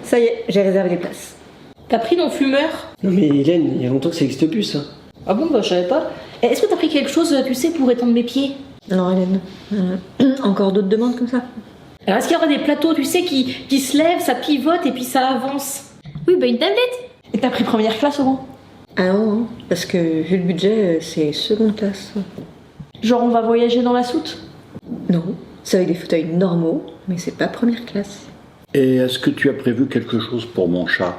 Ça y est, j'ai réservé des places. T'as pris ton fumeur? Non mais Hélène, il y a longtemps que ça n'existe plus ça. Ah bon, bah je savais pas. Est-ce que t'as pris quelque chose, tu sais, pour étendre mes pieds? Non, Hélène. Encore d'autres demandes comme ça? Alors, est-ce qu'il y aura des plateaux, tu sais, qui se lèvent, ça pivote et puis ça avance? Oui, bah une tablette. Et t'as pris première classe au moins? Ah non, parce que vu le budget, c'est seconde classe. Genre, on va voyager dans la soute? Non, c'est avec des fauteuils normaux, mais c'est pas première classe. Et est-ce que tu as prévu quelque chose pour mon chat?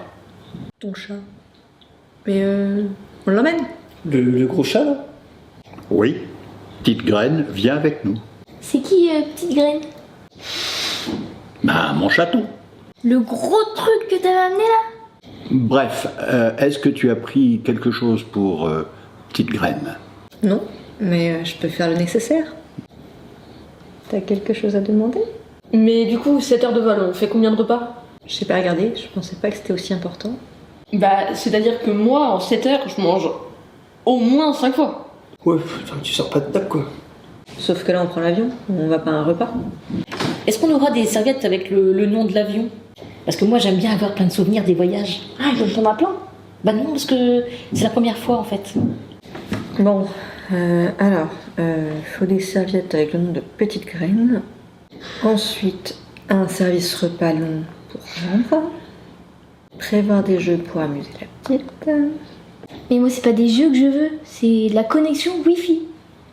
Ton chat. Mais on l'emmène? Le gros chat là? Oui. Petite Graine, viens avec nous. C'est qui, petite graine? Bah, mon chaton. Le gros truc que t'avais amené là? Bref, est-ce que tu as pris quelque chose pour Petite Graine? Non, mais je peux faire le nécessaire. T'as quelque chose à demander? Mais du coup, 7 heures de vol, on fait combien de repas? J'ai pas regardé, je pensais pas que c'était aussi important. Bah, c'est-à-dire que moi, en 7 heures, je mange au moins 5 fois. Ouais, putain, tu sors pas de table quoi. Sauf que là, on prend l'avion, on va pas à un repas. Est-ce qu'on aura des serviettes avec le nom de l'avion? Parce que moi, j'aime bien avoir plein de souvenirs des voyages. Ah, t'en as plein? Bah non, parce que c'est la première fois, en fait. Bon, alors, faut des serviettes avec le nom de Petite Graine. Ensuite, un service repas long pour Jean. Prévoir des jeux pour amuser la petite. Mais moi, c'est pas des jeux que je veux, c'est de la connexion Wi-Fi.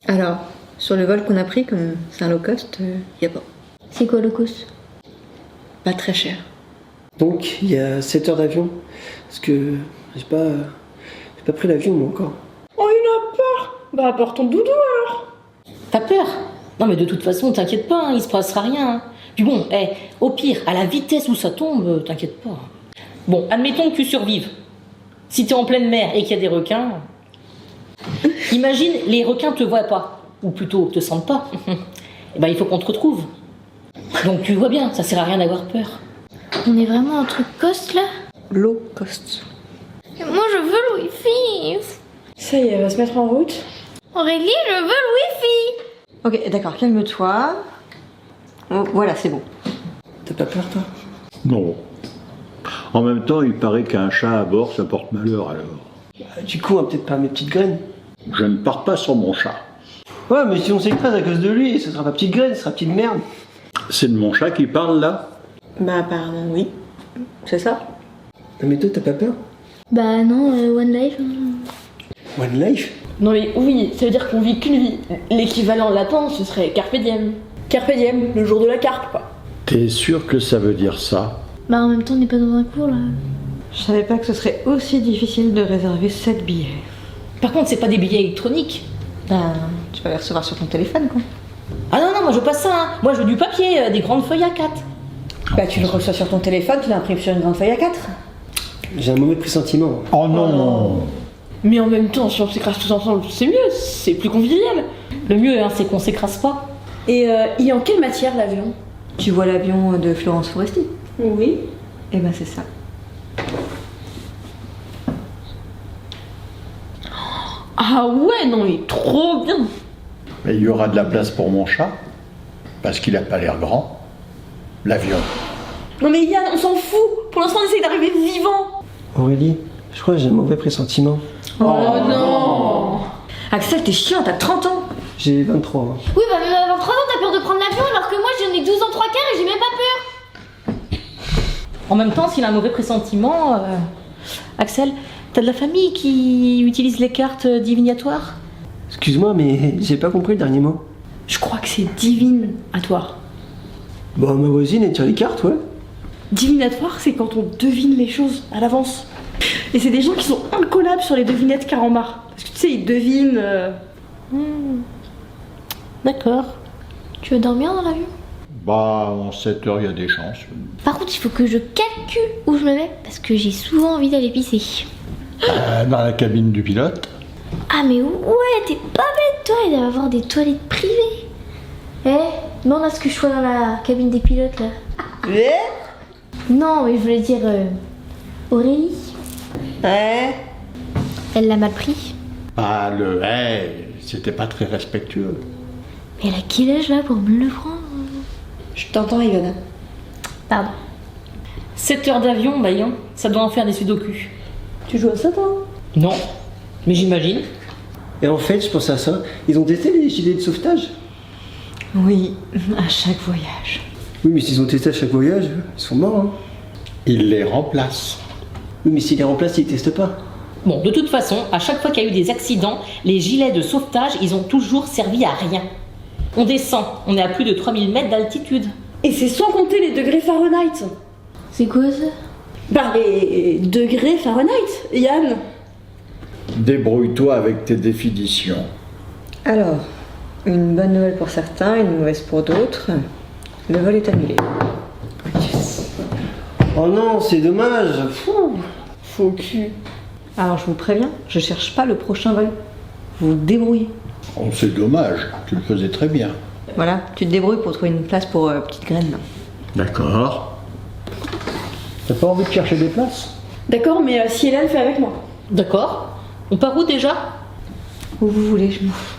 Alors, sur le vol qu'on a pris, comme c'est un low cost, y a pas. C'est quoi le cost? Pas très cher. Donc, il y a 7 heures d'avion. Parce que j'ai pas pris l'avion moi encore. Oh, il a peur! Bah, apporte ton doudou alors! T'as peur? Non, mais de toute façon, t'inquiète pas, hein, il se passera rien. Hein. Puis bon, au pire, à la vitesse où ça tombe, t'inquiète pas. Bon, admettons que tu survives. Si t'es en pleine mer et qu'il y a des requins, imagine, les requins te voient pas, ou plutôt te sentent pas. Et ben, il faut qu'on te retrouve. Donc tu vois bien, ça sert à rien d'avoir peur. On est vraiment un truc cost là? Low cost. Moi, je veux le Wi-Fi. Ça y est, elle va se mettre en route. Aurélie, je veux le Wi-Fi. Ok, d'accord, calme-toi. Oh, voilà, c'est bon. T'as pas peur toi? Non. En même temps, il paraît qu'un chat à bord, ça porte malheur alors. Du coup, peut-être pas mes petites graines. Je ne pars pas sans mon chat. Ouais, mais si on s'écrase à cause de lui, ce sera pas petite graine, ce sera petite merde. C'est de mon chat qui parle là? Bah, apparemment, oui. C'est ça. Non mais toi, t'as pas peur? Bah non, One Life. One Life? Non mais oui, ça veut dire qu'on vit qu'une vie. L'équivalent latin, ce serait Carpe Diem. Carpe Diem, le jour de la carpe, quoi. T'es sûr que ça veut dire ça? Bah en même temps, on n'est pas dans un cours là. Je savais pas que ce serait aussi difficile de réserver 7 billets. Par contre, c'est pas des billets électroniques. Ben, tu vas les recevoir sur ton téléphone, quoi. Ah non, non, moi je veux pas ça, hein. Moi je veux du papier, des grandes feuilles A4. Bah, tu le reçois sur ton téléphone, tu l'imprimes sur une grande feuille A4. J'ai un mauvais pressentiment. Oh non! Mais en même temps, si on s'écrase tous ensemble, c'est mieux, c'est plus convivial. Le mieux, hein, c'est qu'on s'écrase pas. Et il est en quelle matière l'avion? Tu vois l'avion de Florence Foresti? Oui. Eh ben, c'est ça. Ah ouais, non mais trop bien. Mais il y aura de la place pour mon chat, parce qu'il a pas l'air grand. L'avion. Non mais Yann, on s'en fout. Pour l'instant, on essaye d'arriver vivant. Aurélie, je crois que j'ai un mauvais pressentiment. Oh non. Axel, t'es chiant, t'as 30 ans. J'ai 23 ans. Oui, bah même à 23 ans, t'as peur de prendre l'avion alors que moi j'en ai 12 ans 3 quarts et j'ai même pas peur. En même temps, s'il a un mauvais pressentiment, Axel, t'as de la famille qui utilise les cartes divinatoires? Excuse-moi, mais j'ai pas compris le dernier mot. Je crois que c'est divinatoire. Bah, ma voisine, elle tire les cartes, ouais. Divinatoire, c'est quand on devine les choses à l'avance. Et c'est des gens qui sont incollables sur les devinettes carambar. Parce que tu sais, ils devinent. D'accord. Tu veux dormir dans l'avion? Bah, en 7 heures, il y a des chances. Par contre, il faut que je calcule où je me mets parce que j'ai souvent envie d'aller pisser. Dans la cabine du pilote. Ah mais ouais, t'es pas bête toi, il doit y avoir des toilettes privées. Demande à ce que je sois dans la cabine des pilotes là. Non, mais je voulais dire Aurélie. Ouais. Elle l'a mal pris. Ah, le hey, c'était pas très respectueux. Mais elle a quel âge là pour me le prendre? Je t'entends, Ivana. Pardon. 7 heures d'avion, Bayan, ça doit en faire des sudoku. Tu joues à ça, toi? Non, mais j'imagine. Et en fait, je pense à ça. Ils ont testé les gilets de sauvetage? Oui, à chaque voyage. Oui, mais s'ils ont testé à chaque voyage, ils sont morts. Hein. Il les remplace. Oui, mais s'ils les remplacent, ils testent pas. Bon, de toute façon, à chaque fois qu'il y a eu des accidents, les gilets de sauvetage, ils ont toujours servi à rien. On descend, on est à plus de 3000 mètres d'altitude. Et c'est sans compter les degrés Fahrenheit. C'est quoi ça? Bah, les degrés Fahrenheit, Yann. Débrouille-toi avec tes définitions. Alors, une bonne nouvelle pour certains, une mauvaise pour d'autres. Le vol est annulé. Oh non, c'est dommage. Faux cul. Alors, je vous préviens, je cherche pas le prochain vol. Vous vous débrouillez. Oh, c'est dommage, tu le faisais très bien. Voilà, tu te débrouilles pour trouver une place pour petite graine. D'accord. T'as pas envie de chercher des places? D'accord, mais si Hélène fait avec moi. D'accord. On part où déjà? Où vous voulez, je m'en fous.